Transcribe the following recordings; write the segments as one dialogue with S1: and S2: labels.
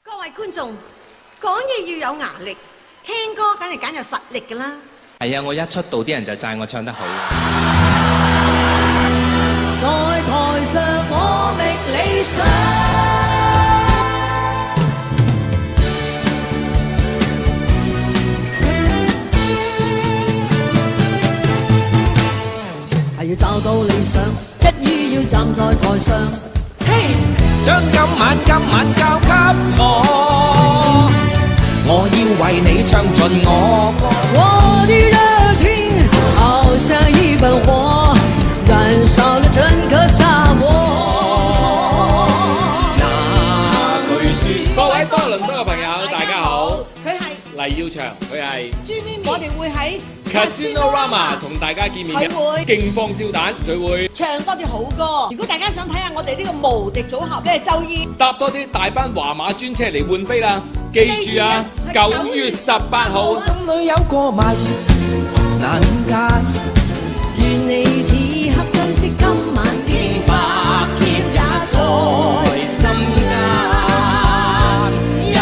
S1: 各位觀眾，講嘢要有牙力，聽歌梗係揀有實力㗎啦。
S2: 係啊，我一出道啲人就讚我唱得好。
S3: 在台上我覓理想，係要找到理想，一於要站在台上。
S2: 嘿，將今晚交給我要為你唱盡我歌。
S3: 我的熱情好像一本火，燃燒了整個沙漠。
S4: 各位多倫多嘅朋友，大家好。
S1: 佢係
S4: 黎耀祥，佢係
S1: 朱咪咪，我哋會喺
S4: Casinorama 同大家見面嘅。
S1: 佢會
S4: 勁放笑彈，佢會
S1: 唱多啲好歌。如果大家想睇下我哋呢個無敵組合咧，就要
S4: 搭多啲大班華馬專車嚟換飛啦。記住啊，9月18號。
S2: 心裏有個謎難解，
S3: 願你此刻珍惜今晚，見白天也在心間，因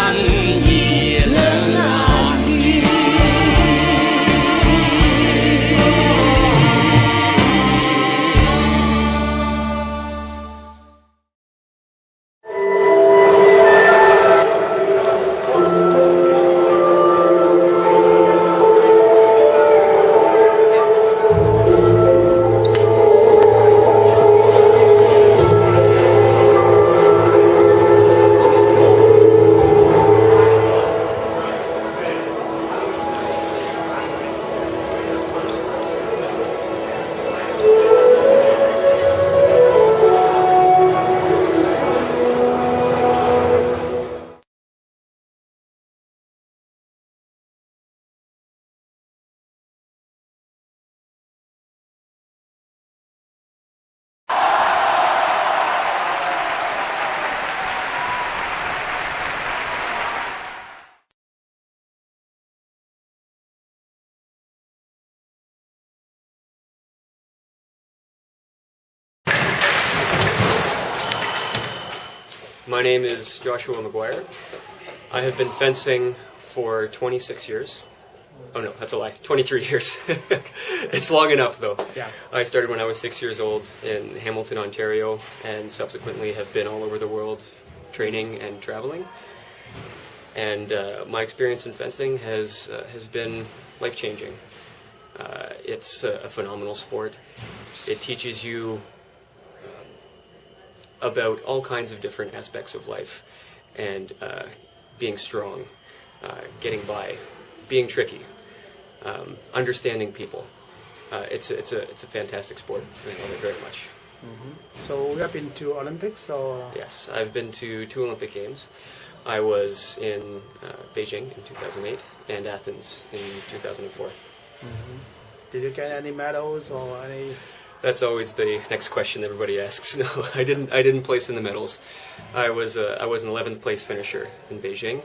S3: 而兩難遇。
S5: My name is Joshua McQuire. I have been fencing for 26 years. Oh no, that's a lie. 23 years. It's long enough though.
S4: Yeah.
S5: I started when I was 6 years old in Hamilton, Ontario, and subsequently have been all over the world training and traveling. And my experience in fencing has been life-changing. It's a phenomenal sport. It teaches you about all kinds of different aspects of life, and being strong, getting by, being tricky, understanding people. It's a fantastic sport, and I love it very much.
S6: So you have been to Olympics, or?
S5: Yes, I've been to 2 Olympic Games. I was in Beijing in 2008 and Athens in 2004.
S6: Did you get any medals or any?
S5: That's always the next question everybody asks. No, I didn't place in the medals. I was an 11th place finisher in Beijing,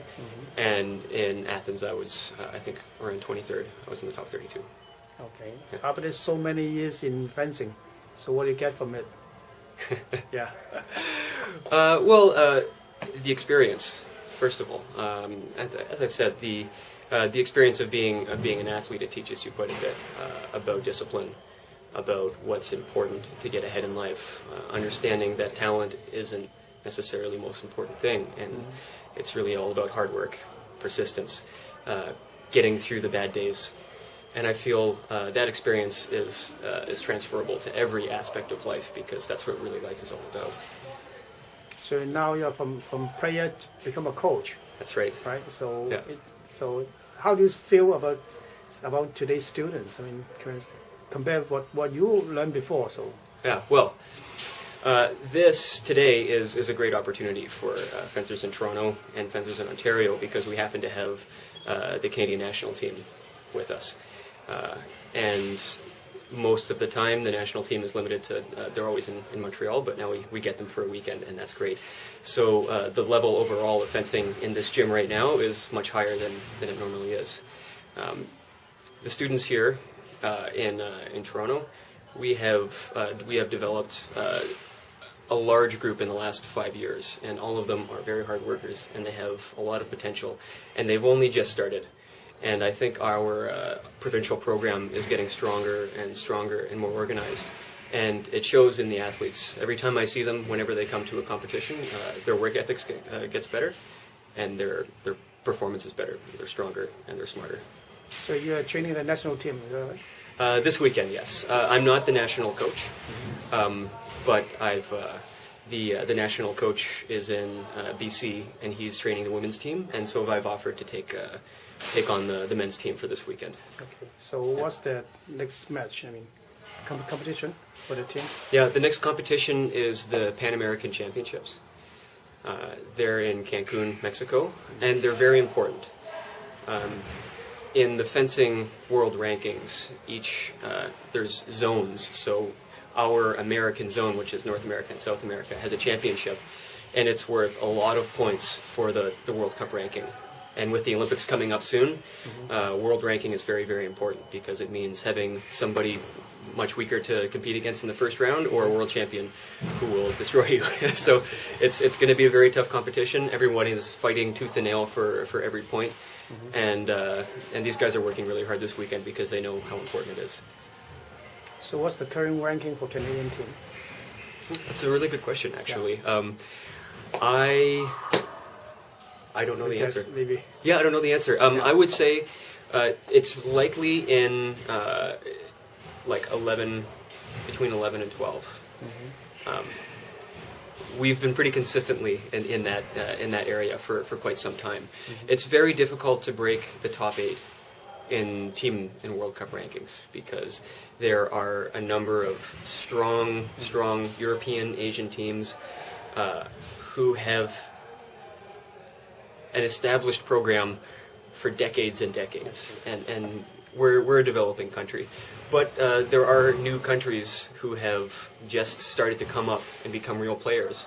S5: and in Athens I was I think around 23rd. I was in the top 32.
S6: Okay.
S5: Yeah.
S6: After so many years in fencing, so what do you get from it? Yeah.
S5: The experience, first of all. As I've said, the experience of being an athlete, it teaches you quite a bit about discipline, about what's important to get ahead in life, understanding that talent isn't necessarily the most important thing, and it's really all about hard work, persistence, getting through the bad days. And I feel that experience is transferable to every aspect of life, because that's what really life is all about.
S6: So now you're from player to become a coach.
S5: That's right.
S6: Right. So
S5: Yeah.
S6: so how do you feel about today's students? I mean, compared with what you learned before. So
S5: Yeah, well, this today is a great opportunity for fencers in Toronto and fencers in Ontario, because we happen to have the Canadian national team with us. And most of the time the national team is limited to, they're always in Montreal, but now we get them for a weekend, and that's great. So the level overall of fencing in this gym right now is much higher than it normally is. The students here in Toronto, we have developed a large group in the last 5 years, and all of them are very hard workers, and they have a lot of potential, and they've only just started. And I think our provincial program is getting stronger and more organized. And it shows in the athletes. Every time I see them, whenever they come to a competition, their work ethics gets better, and their performance is better. They're stronger and they're smarter.
S6: So you are training the national team, is that right?
S5: This weekend, yes. I'm not the national coach, but the national coach is in BC, and he's training the women's team, and so I've offered to take on the men's team for this weekend.
S6: Okay. So what's the next match? I mean, competition for the team?
S5: Yeah, the next competition is the Pan American Championships. They're in Cancun, Mexico, and they're very important. In the fencing world rankings, there's zones. So our American zone, which is North America and South America, has a championship, and it's worth a lot of points for the World Cup ranking. And with the Olympics coming up soon, world ranking is very, very important, because it means having somebody much weaker to compete against in the first round, or a world champion who will destroy you. So it's going to be a very tough competition. Everyone is fighting tooth and nail for every point, and these guys are working really hard this weekend because they know how important it is.
S6: So what's the current ranking for Canadian team?
S5: That's a really good question, actually.
S6: Yeah.
S5: I don't know the answer.
S6: Maybe.
S5: Yeah, I don't know the answer. I would say it's likely in like 11, between 11 and 12. We've been pretty consistently in that area for quite some time. It's very difficult to break the top 8 in World Cup rankings, because there are a number of strong European, Asian teams who have an established program for decades and decades, and we're a developing country. But there are new countries who have just started to come up and become real players,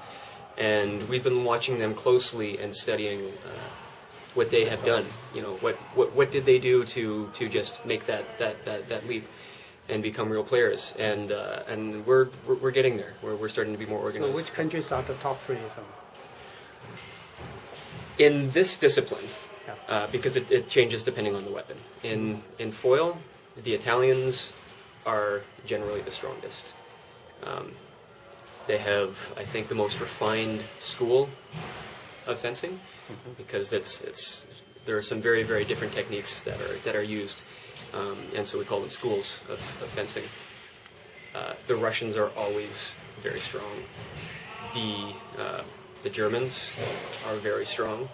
S5: and we've been watching them closely and studying what they have done. You know, what did they do to just make that leap and become real players? And we're getting there. We're starting to be more organized.
S6: So which countries are the top 3?
S5: In this discipline,
S6: Yeah.
S5: because it changes depending on the weapon. In foil, the Italians are generally the strongest. They have, I think, the most refined school of fencing, because there are some very, very different techniques that are used, and so we call them schools of fencing. The Russians are always very strong. The Germans are very strong.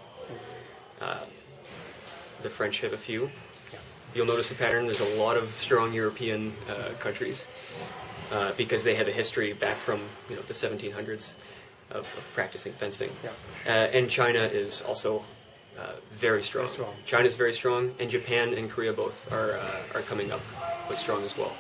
S5: The French have a few. You'll notice a pattern. There's a lot of strong European countries, because they have a history back from the 1700s of practicing fencing.
S6: Yeah.
S5: And China is also very strong.
S6: Very strong.
S5: China's very strong, and Japan and Korea both are coming up quite strong as well.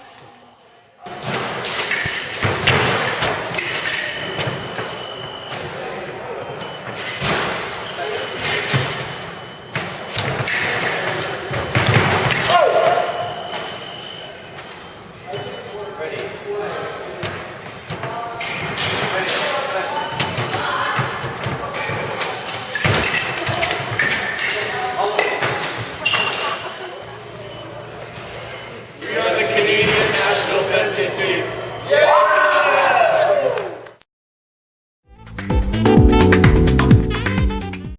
S7: We are the Canadian national fencing team. Yeah!